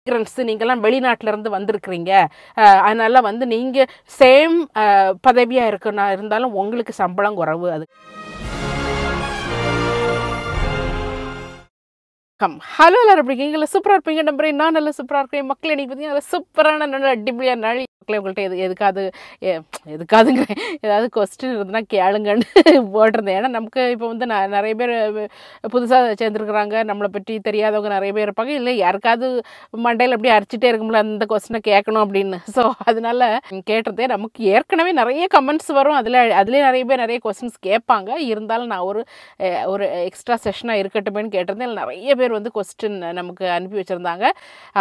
நீங்கள்லாம் வெளிநாட்டிலேருந்து வந்திருக்கிறீங்க, அதனால் வந்து நீங்கள் சேம் பதவியாக இருக்குன்னா இருந்தாலும் உங்களுக்கு சம்பளம் குறைவு. அது ஹலோ எல்லாரும் எப்படி இருக்கீங்களா? சூப்பராக இருப்பீங்க நம்புறேன். நான் நல்லா சூப்பராக இருக்கேன் மக்கள். இன்னைக்கு பார்த்தீங்கன்னா சூப்பரான நல்ல அடிப்படையான நாள் மக்களே. உங்கள்கிட்ட எதுக்காதுங்க ஏதாவது கொஸ்டின் இருந்ததுன்னா கேளுங்கன்னு போட்டிருந்தேன். ஏன்னா நமக்கு இப்போ வந்து நிறைய பேர் புதுசாக சேர்ந்துருக்குறாங்க, நம்மளை பற்றி தெரியாதவங்க நிறைய பேர் இருப்பாங்க. இல்லை யாருக்காவது மண்டையில் அப்படியே அரைச்சிட்டே இருக்கும்ல அந்த கொஸ்டினை கேட்கணும் அப்படின்னு. ஸோ அதனால கேட்டிருந்தேன். நமக்கு ஏற்கனவே நிறைய கமெண்ட்ஸ் வரும், அதுலேயே நிறைய பேர் நிறைய கொஸ்டின்ஸ் கேட்பாங்க. இருந்தாலும் நான் ஒரு எக்ஸ்ட்ரா செஷனாக இருக்கட்டுமேன்னு கேட்டிருந்தேன். நிறைய பேர் வந்து கொஸ்டின் நமக்கு அனுப்பி வச்சுருந்தாங்க.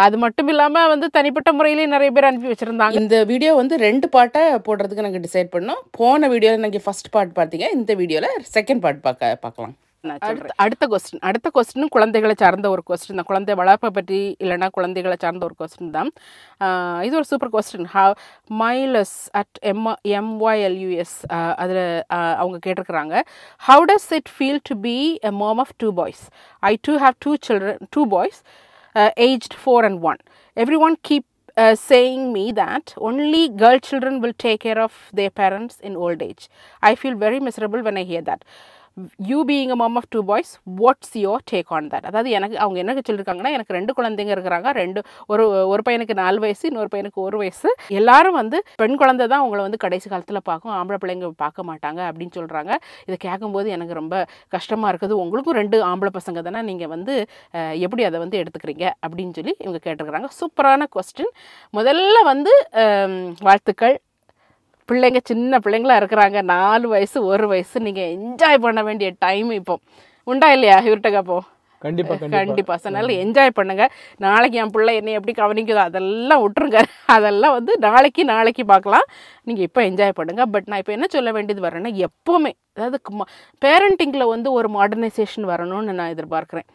அது மட்டும் இல்லாமல் வந்து தனிப்பட்ட முறையிலேயே நிறைய பேர் அனுப்பி வச்சுருந்தாங்க. இந்த வீடியோ வந்து 2 பார்ட்டாக போடுறதுக்கு நாங்கள் டிசைட் பண்ணோம். போன வீடியோவில் நீங்கள் ஃபஸ்ட் பார்ட் பார்த்தீங்க, இந்த வீடியோவில் செகண்ட் பார்ட் பார்க்கலாம். அடுத்த கொஸ்டின் குழந்தைகளை சார்ந்த ஒரு கொஸ்டின் தான். குழந்தை வளர்ப்பை பற்றி இல்லைனா குழந்தைகளை சார்ந்த ஒரு கொஸ்டின் தான். இது ஒரு super question. Mylus at MYLUS அதில் அவங்க கேட்டிருக்கிறாங்க, how does it feel to be a mom of 2 boys? I too have 2 boys aged 4 and 1. Everyone keep saying me that only girl children will take care of their parents in old age. I feel very miserable when I hear that. You being a mom of 2 boys, what's your take on that? அதாவது அவங்க என்ன சொல்லியிருக்காங்கன்னா, எனக்கு 2 குழந்தைங்க இருக்கிறாங்க. ஒரு பையனுக்கு 4 வயசு, இன்னொரு பையனுக்கு 1 வயசு. எல்லாரும் வந்து பெண் குழந்தை தான் அவங்கள வந்து கடைசி காலத்தில் பார்க்கும், ஆம்பளை பிள்ளைங்க பார்க்க மாட்டாங்க அப்படின்னு சொல்கிறாங்க. இதை கேட்கும்போது எனக்கு ரொம்ப கஷ்டமாக இருக்குது. உங்களுக்கும் 2 ஆம்பளை பசங்க தானே, நீங்கள் வந்து எப்படி அதை வந்து எடுத்துக்கிறீங்க அப்படின்னு சொல்லி இவங்க கேட்டிருக்கிறாங்க. சூப்பரான கொஸ்டின். முதல்ல வந்து வாழ்த்துக்கள். பிள்ளைங்க சின்ன பிள்ளைங்களா இருக்கிறாங்க, 4 வயசு 1 வயசு. நீங்கள் என்ஜாய் பண்ண வேண்டிய டைம் இப்போ உண்டா இல்லையா இவர்கிட்ட கேப்போ? கண்டிப்பாக. அதனால என்ஜாய் பண்ணுங்க. நாளைக்கு என் பிள்ளை என்னை எப்படி கவனிக்குதோ அதெல்லாம் விட்டுருங்க. அதெல்லாம் வந்து நாளைக்கு பார்க்கலாம். நீங்கள் இப்போ என்ஜாய் பண்ணுங்க. பட் நான் இப்போ என்ன சொல்ல வேண்டியது வரேன்னா, எப்போவுமே அதாவது பேரண்டிங்கில் வந்து ஒரு மாடர்னைசேஷன் வரணும்னு நான் எதிர்பார்க்குறேன்.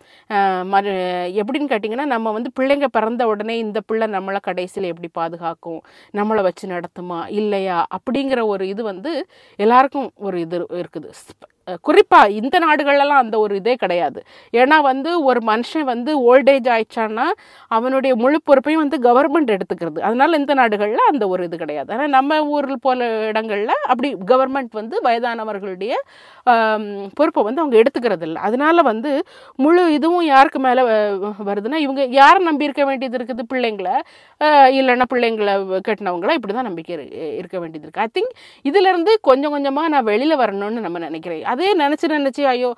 எப்படின்னு கேட்டிங்கன்னா, நம்ம வந்து பிள்ளைங்க பிறந்த உடனே இந்த பிள்ளை நம்மளை கடைசியில் எப்படி பாதுகாக்கும், நம்மளை வச்சு நடத்துமா இல்லையா அப்படிங்கிற ஒரு இது வந்து எல்லாருக்கும் ஒரு இது இருக்குது. குறிப்பாக இந்த நாடுகளெல்லாம் அந்த ஒரு இதே கிடையாது. ஏன்னா வந்து ஒரு மனுஷன் வந்து ஓல்டேஜ் ஆயிடுச்சான்னா அவனுடைய முழு பொறுப்பையும் வந்து கவர்மெண்ட் எடுத்துக்கிறது. அதனால இந்த நாடுகளில் அந்த ஒரு இது கிடையாது. ஆனால் நம்ம ஊரில் போல இடங்களில் அப்படி கவர்மெண்ட் வந்து வயதானவர்களுடைய பொறுப்பை வந்து அவங்க எடுத்துக்கிறது இல்லை. அதனால வந்து முழு இதுவும் யாருக்கு மேலே வருதுன்னா, இவங்க யாரை நம்பி இருக்க வேண்டியது இருக்குது? பிள்ளைங்களை இல்லைன்னா பிள்ளைங்களை கட்டினவங்களா இப்படி தான் நம்பிக்கை இருக்க வேண்டியது இருக்குது. ஐ திங்க் இதிலேருந்து கொஞ்சம் கொஞ்சமாக நான் வெளியில் வரணும்னு நம்ம நினைக்கிறேன். அதே நினச்சி ஐயோ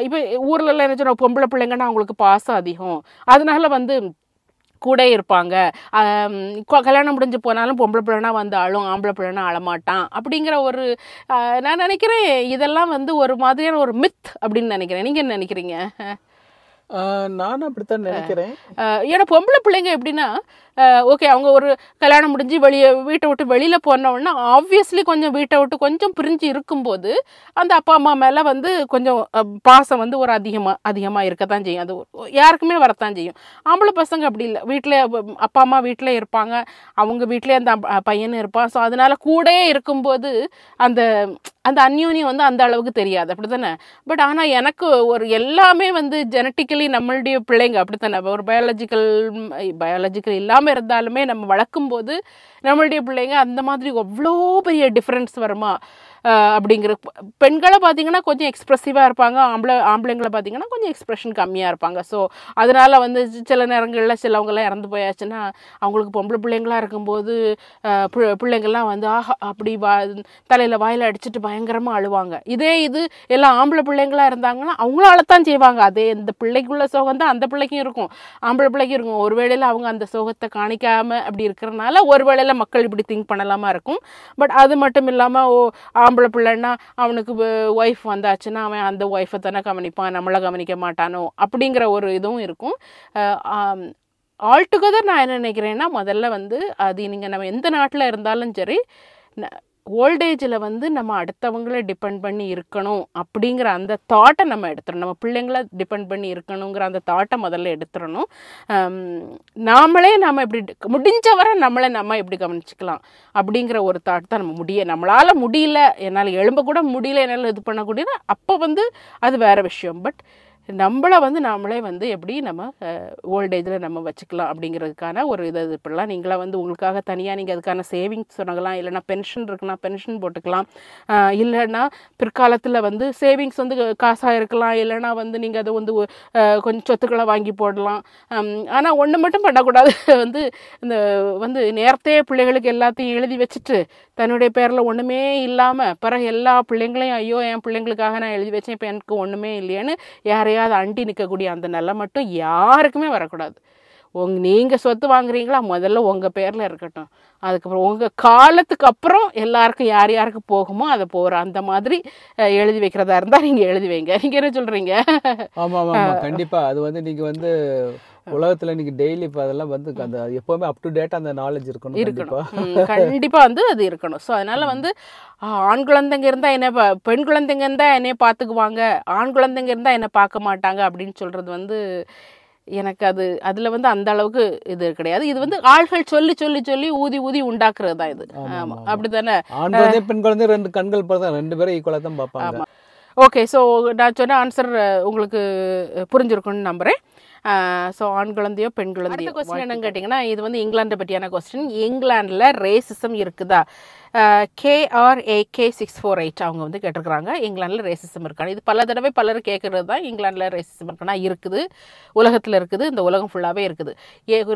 இப்போ ஊர்லலாம் என்ன சொன்னால், பொம்பளை பிள்ளைங்கன்னா அவங்களுக்கு பாசம் அதிகம், அதனால வந்து கூட இருப்பாங்க. கல்யாணம் முடிஞ்சு போனாலும் பொம்பளை பிள்ளைனா வந்து ஆளும், ஆம்பளை பிள்ளைனா அழமாட்டான் அப்படிங்கிற ஒரு நான் நினைக்கிறேன். இதெல்லாம் வந்து ஒரு மாதிரியான ஒரு மித் அப்படின்னு நினைக்கிறேன். நீங்கள் என்ன நினைக்கிறீங்க? நானும் அப்படித்தான் நினைக்கிறேன். ஏன்னா பொம்பளை பிள்ளைங்க எப்படின்னா, ஓகே அவங்க ஒரு கல்யாணம் முடிஞ்சு வீட்டை விட்டு வெளியில் போனோன்னா ஆப்வியஸ்லி கொஞ்சம் வீட்டை விட்டு கொஞ்சம் பிரிஞ்சு இருக்கும்போது அந்த அப்பா அம்மா மேலே வந்து கொஞ்சம் பாசம் வந்து ஒரு அதிகமாக இருக்கத்தான் செய்யும். அது யாருக்குமே வரத்தான் செய்யும். ஆம்பளை பசங்க அப்படி இல்லை. வீட்டில் அப்பா அம்மா வீட்டில் இருப்பாங்க, அவங்க வீட்டிலே அந்த பையனும் இருப்பான். ஸோ அதனால் கூடயே இருக்கும்போது அந்த அந்யோன்யம் வந்து அந்த அளவுக்கு தெரியாது, அப்படி தானே? பட் ஆனால் எனக்கு ஒரு எல்லாமே வந்து ஜெனட்டிக்கலி நம்மளுடைய பிள்ளைங்க அப்படி தானே. ஒரு பயாலஜிக்கல் இல்லாமல் இருந்தாலுமே நம்ம வளர்க்கும்போது நம்மளுடைய பிள்ளைங்க அந்த மாதிரி அவ்வளோ பெரிய டிஃப்ரென்ஸ் வருமா அப்படிங்கிற. பெண்களை பார்த்திங்கன்னா கொஞ்சம் எக்ஸ்ப்ரெசிவாக இருப்பாங்க, ஆம்பளைங்களை பார்த்திங்கன்னா கொஞ்சம் எக்ஸ்ப்ரெஷன் கம்மியாக இருப்பாங்க. ஸோ அதனால் வந்து சில நேரங்களில் சிலவங்கெல்லாம் இறந்து போயாச்சுன்னா அவங்களுக்கு பொம்பளை பிள்ளைங்களாக இருக்கும்போது பிள்ளைங்கள்லாம் வந்து அப்படி தலையில் வாயில் அடிச்சுட்டு பயங்கரமாக அழுவாங்க. இது எல்லாம் ஆம்பளை பிள்ளைங்களாக இருந்தாங்கன்னா அவங்களால தான் செய்வாங்க. அதே இந்த பிள்ளைக்குள்ள சோகம் தான் அந்த பிள்ளைக்கும் இருக்கும், ஆம்பளை பிள்ளைக்கும் இருக்கும். ஒரு வேளையில் அவங்க அந்த சோகத்தை காணிக்காமல் அப்படி இருக்கிறனால ஒரு வேளையில் மக்கள் இப்படி திங்க் பண்ணலாமா இருக்கும். பட் அது மட்டும் இல்லாமல் ஆம்பளை பிள்ளைன்னா அவனுக்கு ஒய்ஃப் வந்தாச்சுன்னா அவன் அந்த ஒய்ஃபை தானே கவனிப்பான், நம்மளை கவனிக்க மாட்டானோ அப்படிங்கிற ஒரு இதுவும் இருக்கும். ஆல்டுகெதர் நான் என்ன நினைக்கிறேன்னா, முதல்ல வந்து அது நம்ம எந்த நாட்டில் இருந்தாலும் சரி, ஓல்டேஜில் வந்து நம்ம அடுத்தவங்கள டிபெண்ட் பண்ணி இருக்கணும் அப்படிங்கிற அந்த தாட்டை நம்ம எடுத்துடணும். நம்ம பிள்ளைங்கள டிபெண்ட் பண்ணி இருக்கணுங்கிற அந்த தாட்டை முதல்ல எடுத்துடணும். நாம் எப்படி முடிஞ்சவரை நம்ம எப்படி கவனிச்சிக்கலாம் அப்படிங்கிற ஒரு தாட் தான் நம்மளால் முடியல, என்னால் எழும்ப கூட முடியல, என்னால் இது பண்ணக்கூடியது அப்போ வந்து அது வேறு விஷயம். பட் நம்மளை வந்து நாமளே வந்து எப்படி நம்ம ஓல்டேஜில் நம்ம வச்சுக்கலாம் அப்படிங்கிறதுக்கான ஒரு இது இப்படிலாம் நீங்களாம் வந்து உங்களுக்காக தனியாக நீங்கள் அதுக்கான சேவிங்ஸ் சொன்னலாம், இல்லைனா பென்ஷன் இருக்குன்னா பென்ஷன் போட்டுக்கலாம், இல்லைன்னா பிற்காலத்தில் வந்து சேவிங்ஸ் வந்து காசாக இருக்கலாம், இல்லைனா வந்து நீங்கள் அதை வந்து கொஞ்சம் சொத்துக்களை வாங்கி போடலாம். ஆனால் ஒன்று மட்டும் பண்ணக்கூடாது, வந்து இந்த வந்து நேரத்தே பிள்ளைகளுக்கு எல்லாத்தையும் எழுதி வச்சுட்டு தன்னுடைய பேரில் ஒன்றுமே இல்லாமல் பிறகு எல்லா பிள்ளைங்களையும் ஐயோ என் பிள்ளைங்களுக்காக நான் எழுதி வச்சேன் இப்போ எனக்கு ஒன்றுமே இல்லையான்னு யாரையாவது அண்டி நிற்கக்கூடிய அந்த நிலை மட்டும் யாருக்குமே வரக்கூடாது. நீங்கள் சொத்து வாங்குறீங்களா முதல்ல உங்கள் பேரில் இருக்கட்டும், அதுக்கப்புறம் உங்கள் காலத்துக்கு அப்புறம் எல்லாருக்கும் யார் யாருக்கு போகுமோ அதை போகிற அந்த மாதிரி எழுதி வைக்கிறதா இருந்தால் நீங்கள் எழுதி வைங்க. நீங்கள் என்ன சொல்கிறீங்க? ஆமாம் ஆமாம் ஆமாம் கண்டிப்பாக. அது வந்து நீங்கள் வந்து உலகத்தில் இன்னைக்கு டெய்லி இப்போ அதெல்லாம் வந்து அந்த எப்போவுமே அப் டு டேட் அந்த நாலேஜ் இருக்கணும். கண்டிப்பாக வந்து அது இருக்கணும். ஸோ அதனால் வந்து ஆண் குழந்தைங்க இருந்தால் என்ன, பெண் குழந்தைங்க இருந்தால் என்னைய பார்த்துக்குவாங்க, ஆண் குழந்தைங்க இருந்தால் என்னை பார்க்க மாட்டாங்க அப்படின்னு சொல்கிறது வந்து எனக்கு அதில் வந்து அந்த அளவுக்கு இது கிடையாது. இது வந்து ஆள்கள் சொல்லி சொல்லி சொல்லி ஊதி ஊதி உண்டாக்குறது தான் இது. ஆமாம், அப்படி தானே. ஆண் குழந்தை பெண் குழந்தை ரெண்டு கண்கள் பார்த்தா ரெண்டு பேரும் ஈக்குவலாக தான் பார்ப்பாங்க. ஆமாம். ஓகே, ஸோ நான் சொன்ன ஆன்சர் உங்களுக்கு புரிஞ்சிருக்குன்னு நம்புகிறேன். ஸோ ஆண் குழந்தையோ பெண் குழந்தையோ. கொஸ்டின் என்னன்னு கேட்டிங்கன்னா, இது வந்து இங்கிலாண்டை பற்றியான கொஸ்டின். இங்கிலாண்டில் ரேசிசம் இருக்குதா? KRAK648 அவங்க வந்து கேட்டிருக்கிறாங்க, இங்கிலாண்டில் ரேசிசம் இருக்கான்னு. இது பல தடவை பலர் கேட்குறது தான், இங்கிலாண்டில் ரேசிசம் இருக்கானா? இருக்குது, உலகத்தில் இருக்குது, இந்த உலகம் ஃபுல்லாகவே இருக்குது.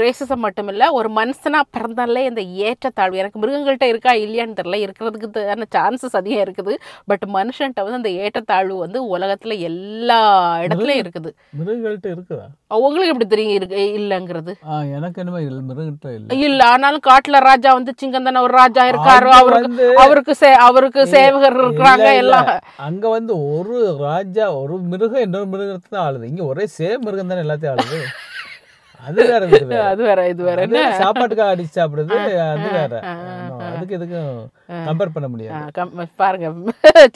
ரேசிசம் மட்டும் இல்லை, ஒரு மனுஷனாக பிறந்தாலே இந்த ஏற்றத்தாழ்வு, எனக்கு மிருகங்கள்கிட்ட இருக்கா இல்லையான்னு தெரியல, இருக்கிறதுக்கு சான்சஸ் அதிகம் இருக்குது. பட் மனுஷன்கிட்ட வந்து அந்த ஏற்றத்தாழ்வு வந்து உலகத்தில் எல்லா இடத்துலையும் இருக்குது. மிருகங்கள்கிட்ட இருக்குதா? உங்களுக்கு எப்படி தெரியும் இருக்கு இல்லைங்கிறது? எனக்கு என்னமோ மிருகங்கள்கிட்ட இல்லை. இல்லை, ஆனாலும் காட்டில் ராஜா வந்து சிங்கந்தன ஒரு ராஜா இருக்காரு, அவருக்கு சேவகர் இருக்கிறாங்க எல்லாம். அங்க வந்து ஒரு ராஜா ஒரு மிருகம் இன்னொரு மிருகத்தை தான் ஆளுது. இங்க ஒரே சேம் மிருகம் தானே எல்லாத்தையும் ஆளுது. அது வேற, அது வேற, இது வேற. என்ன சாப்பாட்டுக்காக அடிச்சு சாப்பிடுறது அது வேற. அதுக்கு எதுக்கும் கம்பேர் பண்ண முடியாது. பாருங்க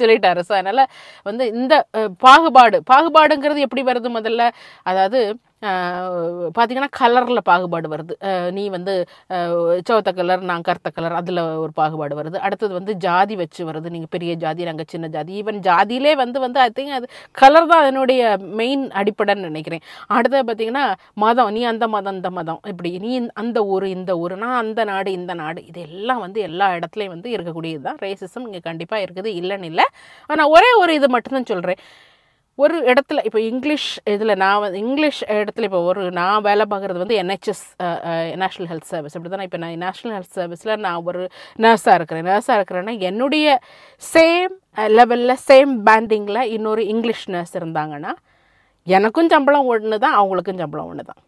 சொல்லிட்டாரு. ஸோ அதனால வந்து இந்த பாகுபாடுங்கிறது எப்படி வருது முதல்ல? அதாவது பார்த்தீங்கன்னா கலரில் பாகுபாடு வருது. நீ வந்து சிவத்த கலர், நான் கருத்த கலர், அதில் ஒரு பாகுபாடு வருது. அடுத்தது வந்து ஜாதி வச்சு வருது. நீங்கள் பெரிய ஜாதி, நாங்கள் சின்ன ஜாதி. ஈவன் ஜாதியிலே வந்து ஐ திங்க் அது கலர் தான் அதனுடைய மெயின் அடிப்படைன்னு நினைக்கிறேன். அடுத்தது பார்த்தீங்கன்னா மதம், நீ அந்த மதம் இந்த மதம், இப்படி நீ அந்த ஊர் இந்த ஊர், நான் அந்த நாடு இந்த நாடு, இதெல்லாம் வந்து எல்லா இடத்துலையும் வந்து இருக்கக்கூடியது தான். ரேசிசம் இங்கே கண்டிப்பாக இருக்குது, இல்லைன்னு இல்லை. ஆனால் ஒரே ஒரு இது மட்டும்தான் சொல்கிறேன். ஒரு இடத்துல இப்போ இங்கிலீஷ் இதில் நான் இங்கிலீஷ் இடத்துல இப்போ நான் வேலை பார்க்குறது வந்து NHS, நேஷ்னல் ஹெல்த் சர்வீஸ். அப்படி தானே. இப்போ நான் நேஷ்னல் ஹெல்த் சர்வீஸில் நான் ஒரு நர்ஸாக இருக்கிறேன்னா என்னுடைய சேம் லெவலில் சேம் பேண்டிங்கில் இன்னொரு இங்கிலீஷ் நர்ஸ் இருந்தாங்கன்னா எனக்கும் சம்பளம் ஒன்று தான், அவங்களுக்கும் சம்பளம் ஒன்று தான்.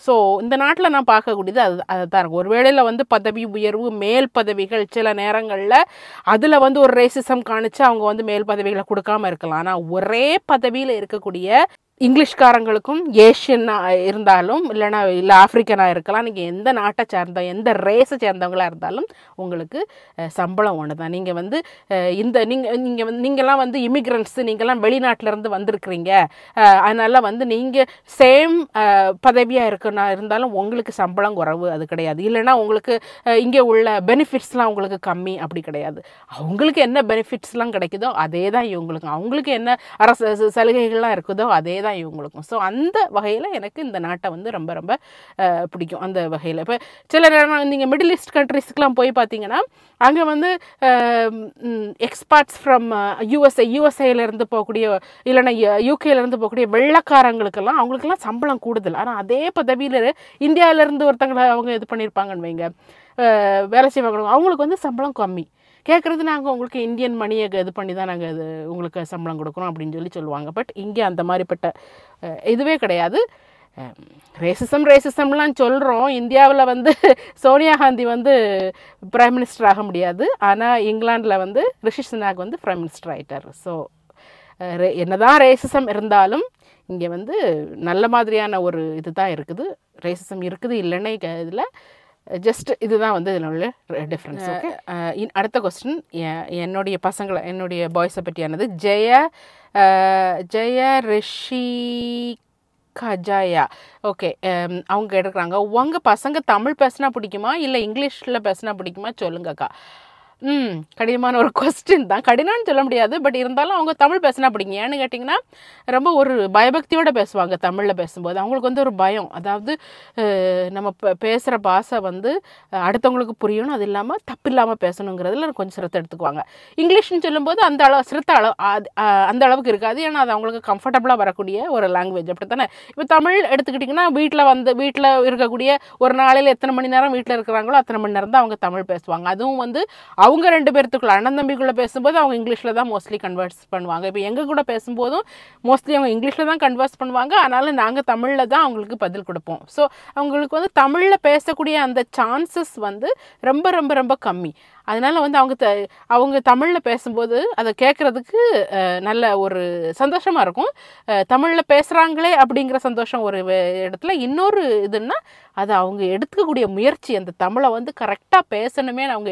ஸோ இந்த நாட்டில் நான் பார்க்கக்கூடியது அதை தான் இருக்கும். ஒரு வேளையில் வந்து பதவி உயர்வு, மேல் பதவிகள் சில நேரங்களில் அதில் வந்து ஒரு ரேசிசம் காணிச்சு அவங்க வந்து மேல் பதவிகளை கொடுக்காமல் இருக்கலாம். ஆனால் ஒரே பதவியில் இருக்கக்கூடிய இங்கிலீஷ்காரங்களுக்கும் ஏஷியனாக இருந்தாலும் இல்லை ஆஃப்ரிக்கனாக இருக்கலாம், நீங்கள் எந்த நாட்டை சேர்ந்த எந்த ரேஸை சேர்ந்தவங்களாக இருந்தாலும் உங்களுக்கு சம்பளம் ஒன்று தான். நீங்கள் வந்து நீங்கள்லாம் வந்து இமிக்ரெண்ட்ஸு, நீங்கள்லாம் வெளிநாட்டிலேருந்து வந்திருக்கிறீங்க, அதனால் வந்து நீங்கள் சேம் பதவியாக இருந்தாலும் உங்களுக்கு சம்பளம் குறைவு அது கிடையாது. இல்லைனா உங்களுக்கு இங்கே உள்ள பெனிஃபிட்ஸ்லாம் உங்களுக்கு கம்மி அப்படி கிடையாது. அவங்களுக்கு என்ன பெனிஃபிட்ஸ்லாம் கிடைக்குதோ அதே தான் இவங்களுக்கும், அவங்களுக்கு என்ன அரசு சலுகைகள்லாம் இருக்குதோ அதே தான் இவங்களுக்கும். ஸோ அந்த வகையில் எனக்கு இந்த நாட்டை வந்து ரொம்ப ரொம்ப பிடிக்கும். அந்த வகையில் இப்போ சில நேரம் நீங்கள் மிடில் ஈஸ்ட் கண்ட்ரிஸ்க்கெலாம் போய் பார்த்தீங்கன்னா அங்கே வந்து எக்ஸ்பர்ட்ஸ் ஃப்ரம் யூஎஸ்ஏலேருந்து போகக்கூடிய இல்லைன்னா யூகேலேருந்து போகக்கூடிய வெள்ளைக்காரங்களுக்கெல்லாம் அவங்களுக்கெல்லாம் சம்பளம் கூடுதல். ஆனால் அதே பதவியில் இந்தியாவிலேருந்து ஒருத்தங்களை அவங்க இது பண்ணியிருப்பாங்கன்னு வைங்க, வேலை செய்வாங்க, அவங்களுக்கு வந்து சம்பளம் கம்மி. கேட்குறது நாங்கள் உங்களுக்கு இந்தியன் மணியை இது பண்ணி தான் நாங்கள் இது உங்களுக்கு சம்பளம் கொடுக்குறோம் அப்படின்னு சொல்லுவாங்க. பட் இங்கே அந்த மாதிரிப்பட்ட இதுவே கிடையாது. ரேசிசம்லாம் சொல்கிறோம். இந்தியாவில் வந்து சோனியா காந்தி வந்து பிரைம் மினிஸ்டர் ஆக முடியாது, ஆனால் இங்கிலாண்டில் வந்து ரிஷி சுனாக் வந்து பிரைம் மினிஸ்டர் ஆகிட்டார். ஸோ என்னதான் ரேசிசம் இருந்தாலும் இங்கே வந்து நல்ல மாதிரியான ஒரு இது தான் இருக்குது. ரேசிசம் இருக்குது இல்லைன்னா இதில் ஜஸ்ட் இதுதான் வந்து இதில் உள்ள டிஃப்ரென்ஸ். ஓகே, அடுத்த கொஸ்டின் என்னுடைய பாய்ஸை பற்றியானது. ஜெய ரிஷி கஜாயா. ஓகே, அவங்க கேட்டுருக்குறாங்க, உங்கள் பசங்க தமிழ் பேசினா பிடிக்குமா இல்லை இங்கிலீஷில் பேசினா பிடிக்குமா சொல்லுங்கக்கா. கடினமான ஒரு கொஸ்டின் தான். கடினம்னு சொல்ல முடியாது, பட் இருந்தாலும் அவங்க தமிழ் பேசினா பிடிங்க. ஏன்னு கேட்டிங்கன்னா ரொம்ப ஒரு பயபக்தியோடு பேசுவாங்க தமிழில் பேசும்போது. அவங்களுக்கு வந்து ஒரு பயம், அதாவது நம்ம பேசுகிற பாஷை வந்து அடுத்தவங்களுக்கு புரியணும், அது இல்லாமல் தப்பு இல்லாமல் பேசணுங்கிறதுல கொஞ்சம் சிரத்தை எடுத்துக்குவாங்க. இங்கிலீஷ்னு சொல்லும்போது அந்த சிரத்தை அந்த அளவுக்கு இருக்காது, ஏன்னா அது அவங்களுக்கு கம்ஃபர்டபுளாக வரக்கூடிய ஒரு லாங்குவேஜ். அப்படி தானே இப்போ தமிழ் எடுத்துக்கிட்டிங்கன்னா வீட்டில் இருக்கக்கூடிய ஒரு நாளையில் எத்தனை மணி நேரம் வீட்டில் இருக்கிறாங்களோ அத்தனை மணி நேரம் தான் அவங்க தமிழ் பேசுவாங்க. அதுவும் வந்து அவங்க 2 பேர்த்துக்குள்ள அண்ணன் தம்பிக்குள்ளே பேசும்போது அவங்க இங்கிலீஷில் தான் மோஸ்ட்லி கன்வர்ஸ் பண்ணுவாங்க. இப்போ எங்கள் கூட பேசும்போதும் மோஸ்ட்லி அவங்க இங்கிலீஷில் தான் கன்வர்ஸ் பண்ணுவாங்க. அதனால் நாங்கள் தமிழில் தான் அவங்களுக்கு பதில் கொடுப்போம். ஸோ அவங்களுக்கு வந்து தமிழில் பேசக்கூடிய அந்த சான்சஸ் வந்து ரொம்ப ரொம்ப ரொம்ப கம்மி. அதனால் வந்து அவங்க தமிழில் பேசும்போது அதை கேட்குறதுக்கு நல்ல ஒரு சந்தோஷமாக இருக்கும். தமிழில் பேசுகிறாங்களே அப்படிங்கிற சந்தோஷம் ஒரு இடத்துல. இன்னொரு இதுன்னா அது அவங்க எடுத்துக்கக்கூடிய முயற்சி, அந்த தமிழை வந்து கரெக்டாக பேசணுமே அவங்க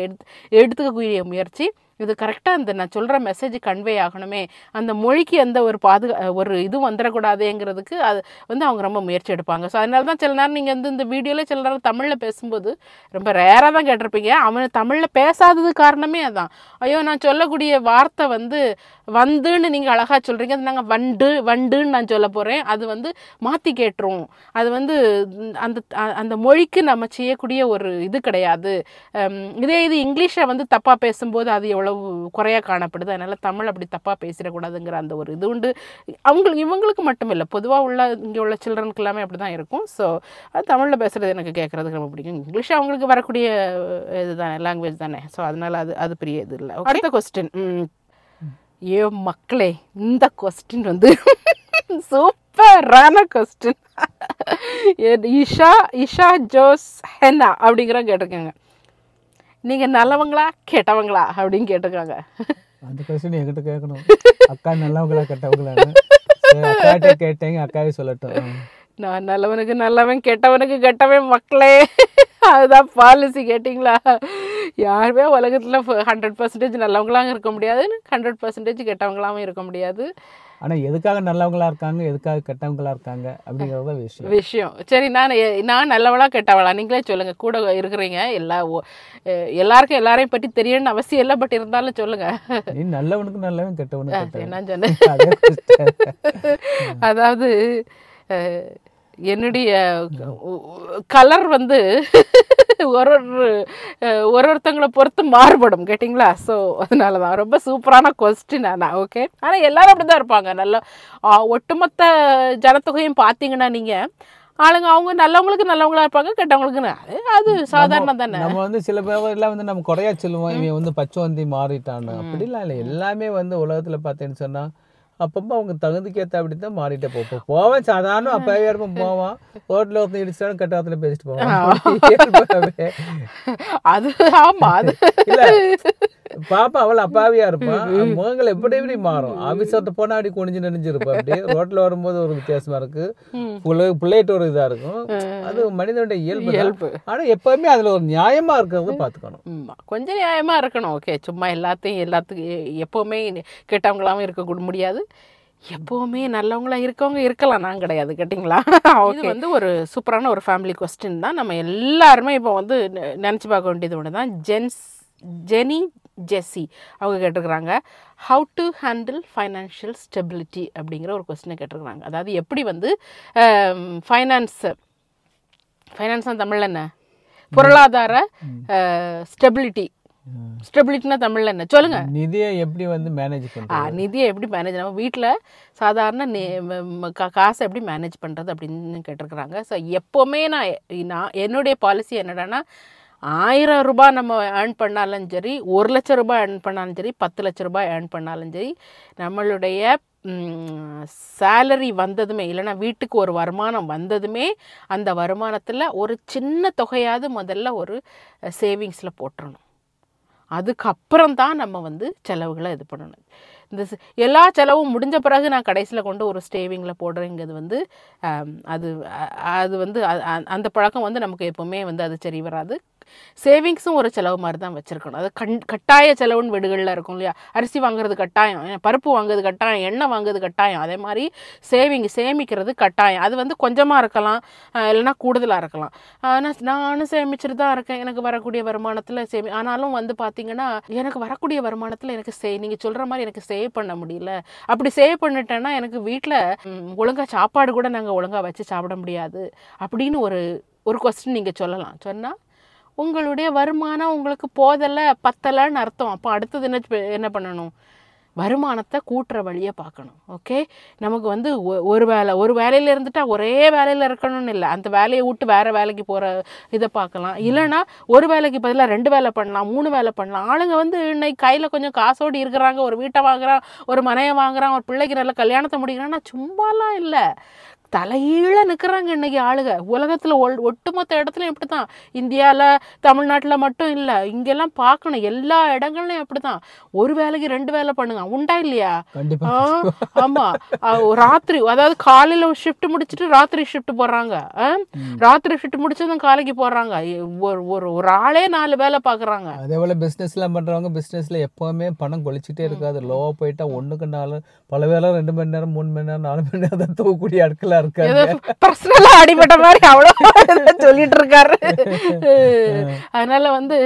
எடுத்துக்கக்கூடிய முயற்சி. இது கரெக்டாக அந்த நான் சொல்கிற மெசேஜ் கன்வே ஆகணுமே, அந்த மொழிக்கு எந்த ஒரு இது வந்துடக்கூடாதுங்கிறதுக்கு அது வந்து அவங்க ரொம்ப முயற்சி எடுப்பாங்க. ஸோ அதனால தான் சில நேரம் நீங்கள் வந்து இந்த வீடியோவில் சில நேரம் தமிழில் பேசும்போது ரொம்ப ரேராக தான் கேட்டிருப்பீங்க. அவன் தமிழில் பேசாதது காரணமே அதான். ஐயோ நான் சொல்லக்கூடிய வார்த்தை வந்துன்னு நீங்கள் அழகாக சொல்கிறீங்க, அது நாங்கள் வண்டுன்னு நான் சொல்ல போகிறேன், அது வந்து மாற்றி கேட்டுரும், அது வந்து அந்த மொழிக்கு நம்ம செய்யக்கூடிய ஒரு இது கிடையாது. இது இங்கிலீஷை வந்து தப்பாக பேசும்போது அது எவ்வளவு குறையாக காணப்படுது. அதனால் தமிழ் அப்படி தப்பாக பேசிடக்கூடாதுங்கிற அந்த ஒரு இது உண்டு. இவங்களுக்கு மட்டும் இல்லை, பொதுவாக இங்கே உள்ள சில்ட்ரனுக்கு எல்லாமே அப்படி தான் இருக்கும். ஸோ அது தமிழில் பேசுகிறது எனக்கு கேட்குறதுக்கு ரொம்ப பிடிக்கும். இங்கிலீஷ் அவங்களுக்கு வரக்கூடிய இது தானே, லாங்குவேஜ் தானே. ஸோ அதனால் அது பெரிய இது இல்லை. அடுத்த கொஸ்டின். ஏ மக்களே, இந்த கொஸ்டின் வந்து சூப்பரான கொஸ்டின். இஷா ஜோஸ் ஹென்னா அப்படிங்கிற கேட்டிருக்காங்க. நீங்கள் நல்லவங்களா கெட்டவங்களா அப்படின்னு கேட்டிருக்காங்க. அந்த கொஸ்டின் என்கிட்ட கேட்கணும், அக்கா நல்லவங்களா கெட்டவங்களான்னு. அக்காட்ட கேட்டேங்க, அக்காவே சொல்லட்டும். நான் நல்லவனுக்கு நல்லவன், கெட்டவனுக்கு கெட்டவன் மக்களே. அதுதான் பாலிசி. கேட்டிங்களா? யாருமே உலகத்தில் 100% நல்லவங்களாகவும் இருக்க முடியாது, 100% கெட்டவங்களாகவும் இருக்க முடியாது. ஆனால் எதுக்காக நல்லவங்களா இருக்காங்க, எதுக்காக கெட்டவங்களா இருக்காங்க அப்படிங்கிறத விஷயம். சரி, நான் நல்லவளா கெட்டவளா நீங்களே சொல்லுங்கள். கூட இருக்கிறீங்க, எல்லாருக்கும் எல்லாரையும் பற்றி தெரியணும்னு அவசியம் இல்லை, பட் இருந்தாலும் சொல்லுங்கள். நீ நல்லவனுக்கு நல்லவன், கெட்டவனுக்கு என்ன சொன்னேன்? அதாவது என்னுடைய கலர் வந்து ஒருத்தங்களை பொறுத்து மாறுபடும். கேட்டிங்களா? ஸோ அதனால தான் ரொம்ப சூப்பரான கொஸ்டின். ஆனால் ஓகே, ஆனால் எல்லாரும் அப்படி தான் இருப்பாங்க. நல்ல ஒட்டுமொத்த ஜனத்தொகையும் பார்த்தீங்கன்னா நீங்கள் ஆளுங்க அவங்க நல்லவங்களுக்கு நல்லவங்களா இருப்பாங்க, கெட்டவங்களுக்கு அது சாதாரணம் தானே. நம்ம வந்து சில பேர்லாம் வந்து நம்ம குறையா சொல்லுவோம், இவன் வந்து பச்சைவந்தி மாறிட்டான்னு. அப்படிலாம் இல்லை. எல்லாமே வந்து உலகத்தில் பார்த்தேன்னு சொன்னால் அப்பப்போ அவங்க தகுதிக்கு ஏற்ற அப்படி தான் மாறிட்டே போவேன். சாதாரண அப்பவே இருப்போம், போவான் ரோட்டில் ஒருத்தர் இடிச்சாலும் கட்டாத்தில் பேசிட்டு போவான். அது ஆமா, அது இல்லை பாப்பா அவள் அப்பாவியா இருப்பான், முகங்கள் எப்படி மாறும். ஆபீஸர்கிட்ட போனா அப்படி குனிஞ்சு நெனிஞ்சிருப்பான், அப்படியே ரோட்ல வரும்போது ஒரு வித்தியாசமா இருக்கு, பிள்ளைகிட்ட ஒரு இதா இருக்கும். அது மனிதனுடைய இயல்பு. ஆனா எப்பவுமே அதுல ஒரு நியாயமா இருக்கிறது பாத்துக்கணும், கொஞ்சம் நியாயமா இருக்கணும். ஓகே, சும்மா எல்லாத்துக்கும் எப்பவுமே கெட்டவங்களாவும் இருக்க முடியாது, எப்போவுமே நல்லவங்களா இருக்கவங்க இருக்கலாம், நான் கிடையாது. கேட்டிங்களா? ஓகே, வந்து ஒரு சூப்பரான ஒரு ஃபேமிலி கொஸ்டின் தான். நம்ம எல்லாருமே இப்போ வந்து நினச்சி பார்க்க வேண்டியது ஒன்று தான். ஜெனி ஜெஸ்ஸி அவங்க கேட்டிருக்கிறாங்க, how to handle financial stability அப்படிங்கிற ஒரு கொஸ்டினை கேட்டிருக்கிறாங்க. அதாவது எப்படி வந்து ஃபைனான்ஸ் தமிழில் என்ன, பொருளாதார ஸ்டெபிலிட்டினா தமிழில் என்ன சொல்லுங்க? நிதியை எப்படி வந்து மேனேஜ் பண்ணுறது, நிதியை எப்படி மேனேஜ், நம்ம வீட்டில் சாதாரண காசை எப்படி மேனேஜ் பண்ணுறது அப்படின்னு கேட்டிருக்கிறாங்க. ஸோ எப்போவுமே நான் என்னுடைய பாலிசி என்னடான்னா, 1000 ரூபாய் நம்ம ஏர்ன் பண்ணாலும் சரி, 1 லட்சம் ரூபாய் ஏர்ன் பண்ணாலும் சரி, 10 லட்ச ரூபாய் ஏர்ன் பண்ணாலும் சரி, நம்மளுடைய சேலரி வந்ததுமே, இல்லைனா வீட்டுக்கு ஒரு வருமானம் வந்ததுமே அந்த வருமானத்தில் ஒரு சின்ன தொகையாவது முதல்ல ஒரு சேவிங்ஸில் போட்டுறணும். அதுக்கப்புறம் தான் நம்ம வந்து செலவுகளை இது பண்ணணும். இந்த எல்லா செலவும் முடிஞ்ச பிறகு நான் கடைசியில் கொண்டு ஒரு சேவிங்கில் போடுறேங்கிறது வந்து அது வந்து அந்த பழக்கம் வந்து நமக்கு எப்போவுமே வந்து அது சரி வராது. சேவிங்ஸும் ஒரு செலவு மாதிரி தான் வச்சுருக்கணும். அது கட்டாய செலவுன்னு வீடுகளில் இருக்கும் இல்லையா, அரிசி வாங்குறது கட்டாயம், பருப்பு வாங்குறது கட்டாயம், எண்ணெய் வாங்குறது கட்டாயம். அதே மாதிரி சேமிக்கிறது கட்டாயம். அது வந்து கொஞ்சமாக இருக்கலாம், இல்லைனா கூடுதலாக இருக்கலாம். நானும் சேமிச்சுட்டு தான் இருக்கேன் எனக்கு வரக்கூடிய வருமானத்தில் ஆனாலும் வந்து பார்த்திங்கன்னா எனக்கு வரக்கூடிய வருமானத்தில் எனக்கு நீங்கள் சொல்கிற மாதிரி எனக்கு சேவ் பண்ண முடியல. அப்படி சேவ் பண்ணிட்டேன்னா எனக்கு வீட்டில் ஒழுங்காக சாப்பாடு கூட நாங்கள் ஒழுங்காக வச்சு சாப்பிட முடியாது அப்படின்னு ஒரு கொஸ்டின் நீங்கள் சொல்லலாம். சொன்னால் உங்களுடைய வருமானம் உங்களுக்கு போதலை பத்தலைன்னு அர்த்தம். அப்போ அடுத்தது என்ன பண்ணணும்? வருமானத்தை கூட்டுற வழியை பார்க்கணும். ஓகே, நமக்கு வந்து ஒரு வேலையில் இருந்துட்டால் ஒரே வேலையில் இருக்கணும்னு இல்லை, அந்த வேலையை விட்டு வேறு வேலைக்கு போகிற இதை பார்க்கலாம். இல்லைனா ஒரு வேலைக்கு பதிலாக 2 வேலை பண்ணலாம், 3 வேலை பண்ணலாம். ஆளுங்க வந்து இன்னைக்கு கையில் கொஞ்சம் காசோடு இருக்கிறாங்க, ஒரு வீட்டை வாங்குறான், ஒரு மனையை வாங்குறான், ஒரு பிள்ளைக்கு நல்ல கல்யாணத்தை முடிக்கிறான்னா சும்மாலாம் இல்லை, தலையீழ நிற்கிறாங்க இன்றைக்கி ஆளுங்க. உலகத்தில் ஒட்டுமொத்த இடத்துலையும் இப்படி தான், இந்தியாவில் தமிழ்நாட்டில் மட்டும் இல்லை, இங்கெல்லாம் பார்க்கணும் எல்லா இடங்கள்லையும் அப்படி தான். ஒரு வேலைக்கு 2 வேலை பண்ணுங்க, உண்டா இல்லையா? ஆமாம், ராத்திரி அதாவது காலையில் ஷிஃப்ட் முடிச்சுட்டு ராத்திரி ஷிஃப்ட் போடுறாங்க, ராத்திரி ஷிஃப்ட் முடிச்சதும் காலைக்கு போடுறாங்க. ஒரு ஆளே 4 வேலை பார்க்குறாங்க. அதே போல் பிஸ்னஸ்லாம் பண்ணுறவங்க பிஸ்னஸில் எப்போவுமே பணம் கொளிச்சிட்டே இருக்காது. லோவாக போயிட்டா 1க்கு 4 பல வேலை 2 மணி நேரம் 3 மணி நேரம் 4 மணி நேரம் தான் தூக்கக்கூடிய ஆட்கள் பர்சனலா அடிபட்ட மாதிரி அவ்வளவு சொல்லிட்டு இருக்காரு. அதனால வந்து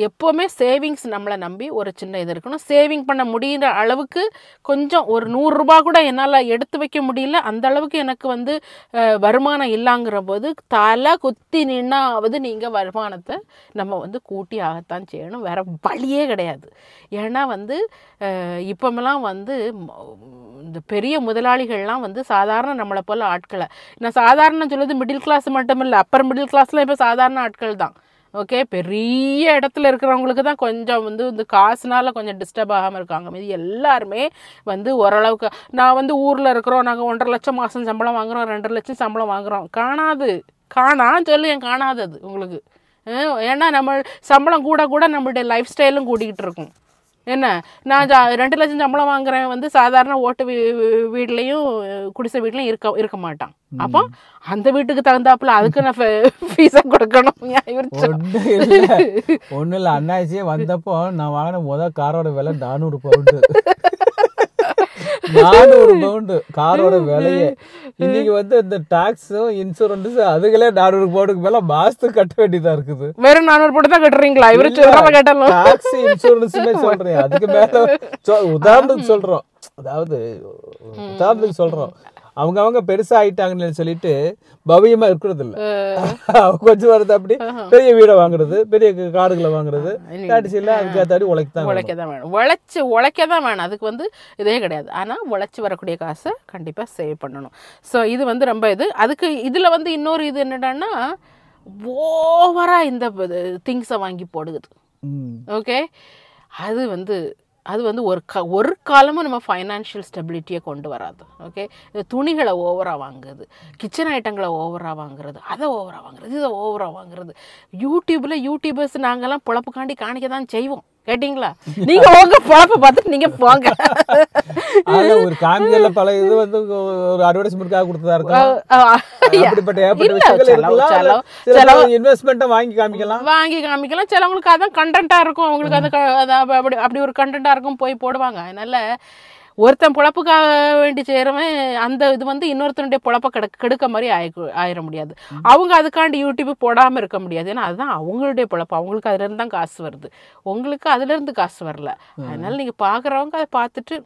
எப்போவுமே சேவிங்ஸ் நம்மளை நம்பி ஒரு சின்ன இது இருக்கணும். சேவிங் பண்ண முடிகிற அளவுக்கு கொஞ்சம் ஒரு 100 ரூபாய் கூட என்னால் எடுத்து வைக்க முடியல, அந்த அளவுக்கு எனக்கு வந்து வருமானம் இல்லைங்கிற போது தலை குத்தி நின்னாவது நீங்கள் வருமானத்தை நம்ம வந்து கூட்டி ஆகத்தான் செய்யணும், வேற வழியே கிடையாது. ஏன்னா வந்து இப்போமெல்லாம் வந்து இந்த பெரிய முதலாளிகள்லாம் வந்து சாதாரண நம்மளை போல் ஆட்களை, நான் சாதாரண சொல்லுது மிடில் கிளாஸ் மட்டும் இல்லை, அப்பர் மிடில் கிளாஸ்லாம் இப்போ சாதாரண ஆட்கள் தான். ஓகே, பெரிய இடத்துல இருக்கிறவங்களுக்கு தான் கொஞ்சம் வந்து இந்த காசுனால கொஞ்சம் டிஸ்டர்ப் ஆகாமல் இருக்காங்க. மீது எல்லாருமே வந்து ஓரளவுக்கு, நான் வந்து ஊரில் இருக்கிறோம், நாங்கள் 1.5 லட்சம் மாதம் சம்பளம் வாங்குகிறோம், 2.5 லட்சம் சம்பளம் வாங்குகிறோம். காணாது என் உங்களுக்கு. ஏன்னா நம்ம சம்பளம் கூட நம்மளுடைய லைஃப் ஸ்டைலும் கூட்டிக்கிட்டு இருக்கும். என்ன, நான் 2 லட்சம் சம்பளம் வாங்குறேன் வந்து சாதாரண ஓட்டு வீட்லேயும் குடிசை வீட்லையும் இருக்க மாட்டான். அப்போ அந்த வீட்டுக்கு தகுந்தாப்புல அதுக்கு நான் ஃபீஸை கொடுக்கணும். ஒன்றும் இல்லை, அண்ணாச்சியே வந்தப்போ நான் வாங்கின முதல் காரோட விலை 400 பவுண்டு. 400 பவுண்டு காரோட விலையே. இன்னைக்கு வந்து இந்த டாக்ஸும் இன்சூரன்ஸ் அதுகளே 400 பவுண்டுக்கு மேல மாசத்துக்கு கட்ட வேண்டியதா இருக்குது. வெறும் 400 பவுண்டு தான் கட்டுறீங்களா? இவரு கேட்டாலும் டாக்ஸ் இன்சூரன்ஸுமே சொல்றேன், அதுக்கு மேல உதாரணத்துக்கு சொல்றோம், அதாவது உதாரணத்துக்கு சொல்றோம், அவங்க பெருசா ஆயிட்டாங்கன்னு சொல்லிட்டு பவியமா இருக்கிறது இல்ல, கொஞ்சம் வருது அப்படி பெரிய வீடை வாங்குறது, பெரிய காடுகளை வாங்குறது, கடைசியில் அதுக்கு உழைக்கதான் வேணும். உழைக்கதான் வேணும், அதுக்கு வந்து இதே கிடையாது. ஆனா உழைச்சி வரக்கூடிய காசை கண்டிப்பா சேவ் பண்ணணும். ஸோ இது வந்து ரொம்ப அதுக்கு இதுல வந்து இன்னொரு இது என்னடான்னா, ஓவரா இந்த திங்ஸை வாங்கி போடுது. ஓகே, அது வந்து ஒரு காலமும் நம்ம ஃபைனான்ஷியல் ஸ்டெபிலிட்டியை கொண்டு வராது. ஓகே, இந்த துணிகளை ஓவராக வாங்குறது, கிச்சன் ஐட்டங்களை ஓவராக வாங்குறது, அதை ஓவராக வாங்குறது, இதை ஓவராக வாங்குறது. யூடியூபர்ஸ் நாங்கள்லாம் பொழப்புக்காண்டி காணிக்க தான் செய்வோம். கேட்டீங்களா? நீங்க உங்க பொழப்ப பார்த்துட்டு நீங்க போங்க. ஒரு காமியல்ல பல இது வந்து ஒரு அட்வர்டைஸ்மென்ட்காக கொடுத்ததா இருக்கும். இன்வெஸ்ட்மெண்ட்டை வாங்கி காமிக்கலாம். சிலவங்களுக்கு அதான் கண்டென்ட்டா இருக்கும், அவங்களுக்கு அது அப்படி ஒரு கண்டென்ட்டா இருக்கும், போய் போடுவாங்க. அதனால ஒருத்தன் பொழப்புக்காக வேண்டி செய்கிறவன் அந்த இது வந்து இன்னொருத்தனுடைய பொழப்பை கெடுக்க மாதிரி ஆயிட முடியாது. அவங்க அதுக்காண்டி யூடியூப் போடாமல் இருக்க முடியாது. ஏன்னா அதுதான் அவங்களுடைய பொழப்பு, அவங்களுக்கு அதுலேருந்து தான் காசு வருது, உங்களுக்கு அதுலேருந்து காசு வரல. அதனால நீங்கள் பார்க்குறவங்க அதை பார்த்துட்டு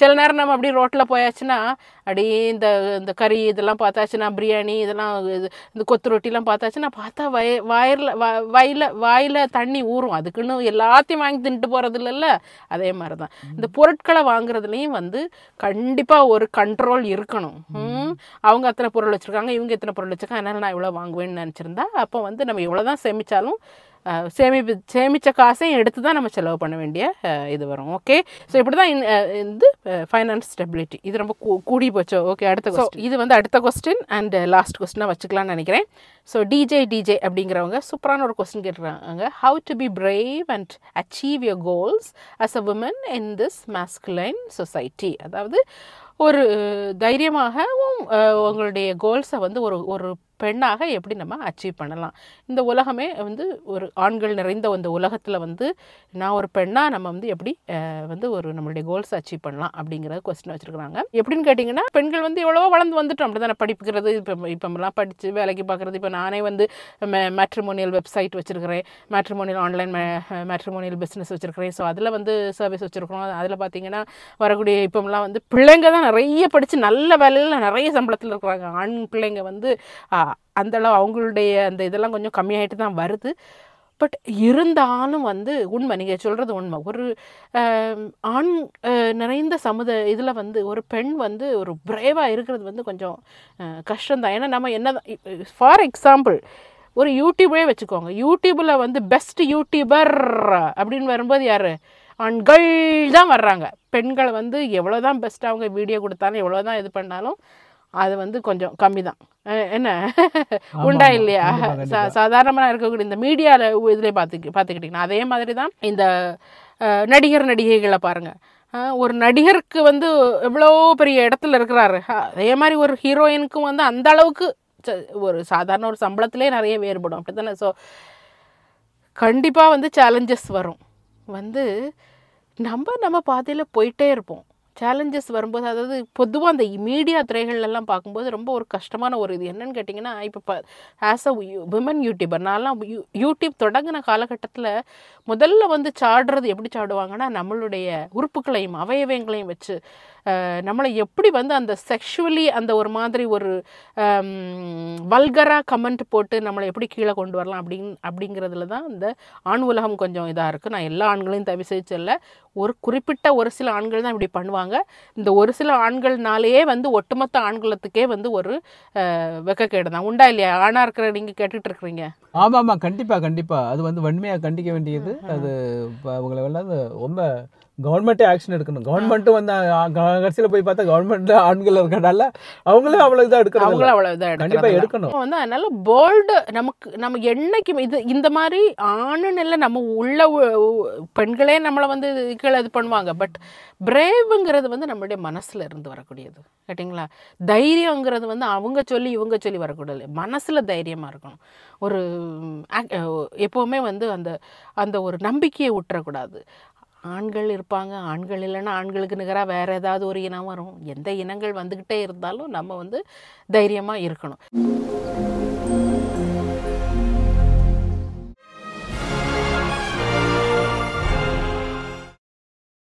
சில நேரம் நம்ம அப்படி ரோட்டில் போயாச்சுன்னா அப்படி இந்த கறி இதெல்லாம் பார்த்தாச்சுன்னா, பிரியாணி இதெல்லாம் இந்த கொத்து ரொட்டிலாம் பார்த்தாச்சுன்னா பார்த்தா வாயில் தண்ணி ஊறும். அதுக்குன்னு எல்லாத்தையும் வாங்கி தின்ட்டு போகிறது இல்லைல்ல. அதே மாதிரி தான் இந்த பொருட்களை வாங்குறதுலேயும் வந்து கண்டிப்பாக ஒரு கண்ட்ரோல் இருக்கணும். அவங்க அத்தனை பொருள் வச்சுருக்காங்க, இவங்க எத்தனை பொருள் வச்சுருக்காங்க, அதனால் நான் இவ்வளோ வாங்குவேன்னு நினச்சிருந்தா அப்போ வந்து நம்ம எவ்வளோ தான் சேமித்தாலும் சேமித்த காசையும் எடுத்து தான் நம்ம செலவு பண்ண வேண்டிய இது வரும். ஓகே, ஸோ இப்படி தான் இந்த ஃபைனான்ஸ் ஸ்டெபிலிட்டி இது ரொம்ப கூடி போச்சோ. ஓகே, இது வந்து அடுத்த கொஸ்டின் அண்ட் லாஸ்ட் கொஸ்டினாக வச்சுக்கலாம்னு நினைக்கிறேன். ஸோ டிஜே அப்படிங்கிறவங்க சூப்பரான ஒரு கொஸ்டின் கேட்டுருக்காங்க. How to be brave and achieve your goals as a woman in this masculine society. அதாவது ஒரு தைரியமாகவும் உங்களுடைய கோல்ஸை வந்து ஒரு பெண்ணாக எப்படி நம்ம அச்சீவ் பண்ணலாம். இந்த உலகமே வந்து ஒரு ஆண்கள் நிறைந்த அந்த உலகத்தில் வந்து நான் ஒரு பெண்ணாக நம்ம வந்து எப்படி வந்து ஒரு நம்மளுடைய கோல்ஸ் அச்சீவ் பண்ணலாம் அப்படிங்கிற கொஸ்டின் வச்சுருக்குறாங்க. எப்படின்னு கேட்டிங்கன்னா, பெண்கள் வந்து எவ்வளவோ வளர்ந்து வந்துட்டோம். அப்படி தானே படிப்புக்கிறது இப்போலாம் படித்து வேலைக்கு பார்க்குறது. இப்போ நானே வந்து மேட்ரிமோனியல் வெப்சைட் வச்சுருக்கிறேன், மேட்ரிமோனியல் ஆன்லைன் மேட்ரிமோனியல் பிஸ்னஸ் வச்சுருக்கிறேன். ஸோ அதில் வந்து சர்வீஸ் வச்சுருக்கிறோம். அதில் பார்த்திங்கன்னா வரக்கூடிய இப்போலாம் வந்து பிள்ளைங்க தான் நிறைய படித்து நல்ல வேலையில் நிறைய சம்பளத்தில் இருக்கிறாங்க. ஆண் பிள்ளைங்க வந்து அந்தளவு அவங்களுடைய அந்த இதெல்லாம் கொஞ்சம் கம்மியாகிட்டு தான் வருது. பட் இருந்தாலும் வந்து உண்மை, நீங்கள் சொல்கிறது உண்மை. ஒரு ஆண் நிறைந்த இதில் வந்து ஒரு பெண் வந்து ஒரு பிரேவாக இருக்கிறது வந்து கொஞ்சம் கஷ்டம்தான். ஏன்னா நம்ம என்ன, ஃபார் எக்ஸாம்பிள் ஒரு யூடியூபே வச்சுக்கோங்க. யூடியூப்பில் வந்து பெஸ்ட் யூடியூபர் அப்படின்னு வரும்போது யார்? ஆண்கள் தான் வர்றாங்க. பெண்களை வந்து எவ்வளோ தான் பெஸ்ட்டாக அவங்க வீடியோ கொடுத்தாலும் எவ்வளோ தான் இது பண்ணாலும் அது வந்து கொஞ்சம் கம்மி தான். என்ன உண்டா இல்லையா? சாதாரணமாக இருக்கக்கூடிய இந்த மீடியாவில் இதில் பார்த்துக்கிட்டிங்கன்னா அதே மாதிரி தான் இந்த நடிகர் நடிகைகளை பாருங்கள். ஒரு நடிகருக்கு வந்து எவ்வளோ பெரிய இடத்துல இருக்கிறாரு, அதே மாதிரி ஒரு ஹீரோயினுக்கும் வந்து அந்த அளவுக்கு ஒரு சாதாரண ஒரு சம்பளத்திலே நிறைய வேறுபடும். அப்படி தானே? ஸோ கண்டிப்பாக வந்து சேலஞ்சஸ் வரும். வந்து நம்ம பாதையில் போயிட்டே இருப்போம். சேலஞ்சஸ் வரும்போது, அதாவது பொதுவாக அந்த மீடியா துறைகள்லாம் பார்க்கும்போது ரொம்ப ஒரு கஷ்டமான ஒரு இது என்னன்னு கேட்டிங்கன்னா, இப்போ ஆஸ் அ விமன் யூடியூபர், நான்லாம் யூடியூப் தொடங்கின காலகட்டத்தில் முதல்ல வந்து சாடுறது எப்படி சாடுவாங்கன்னா, நம்மளுடைய உறுப்புகளையும் அவயவங்களையும் வச்சு நம்மளை எப்படி வந்து அந்த செக்ஷுவலி அந்த ஒரு மாதிரி ஒரு வல்கராக கமெண்ட் போட்டு நம்மளை எப்படி கீழே கொண்டு வரலாம் அப்படிங்கிறதுல தான் இந்த ஆண் உலகம் கொஞ்சம் இதாக இருக்குது. நான் எல்லா ஆண்களையும் தவி செய்யல, ஒரு குறிப்பிட்ட ஒரு சில ஆண்கள் தான் இப்படி பண்ணுவாங்க. இந்த ஒரு சில ஆண்கள்னாலேயே வந்து ஒட்டுமொத்த ஆண்குலத்துக்கே வந்து ஒரு வெக்கக்கேடு தான். உண்டா இல்லையா? ஆணாக இருக்கிற நீங்கள் கேட்டுட்டு இருக்கிறீங்க. ஆமாம், கண்டிப்பாக அது வந்து வன்மையாக கண்டிக்க வேண்டியது. அது அவங்கள எல்லாம் ரொம்ப கவர்மெண்ட்டே ஆக்ஷன் எடுக்கணும். கவர்மெண்ட்டும் வந்து கடைசியில் போய் பார்த்தா கவர்மெண்ட் ஆண்கள் இருக்கனால அவங்களும் அவ்வளோ இதாக எடுக்கணும். அவங்களும் அவ்வளோ இதாக கண்டிப்பாக எடுக்கணும். வந்து அதனால போல்டு நம்ம என்னைக்கும் இது இந்த மாதிரி ஆணுன்னு இல்லை, நம்ம உள்ள பெண்களே நம்மளை வந்து கீழே இது பண்ணுவாங்க. பட் பிரேவுங்கிறது வந்து நம்மளுடைய மனசில் இருந்து வரக்கூடியது. கேட்டிங்களா? தைரியங்கிறது வந்து அவங்க சொல்லி இவங்க சொல்லி வரக்கூடாது, மனசில் தைரியமாக இருக்கணும். ஒரு எப்போவுமே வந்து அந்த ஒரு நம்பிக்கையை விட்டுறக்கூடாது. ஆண்கள் இருப்பாங்க, ஆண்கள் இல்லைன்னா ஆண்களுக்கு நிகராக வேறு ஏதாவது ஒரு இனம் வரும். எந்த இனங்கள் வந்துக்கிட்டே இருந்தாலும் நம்ம வந்து தைரியமாக இருக்கணும்.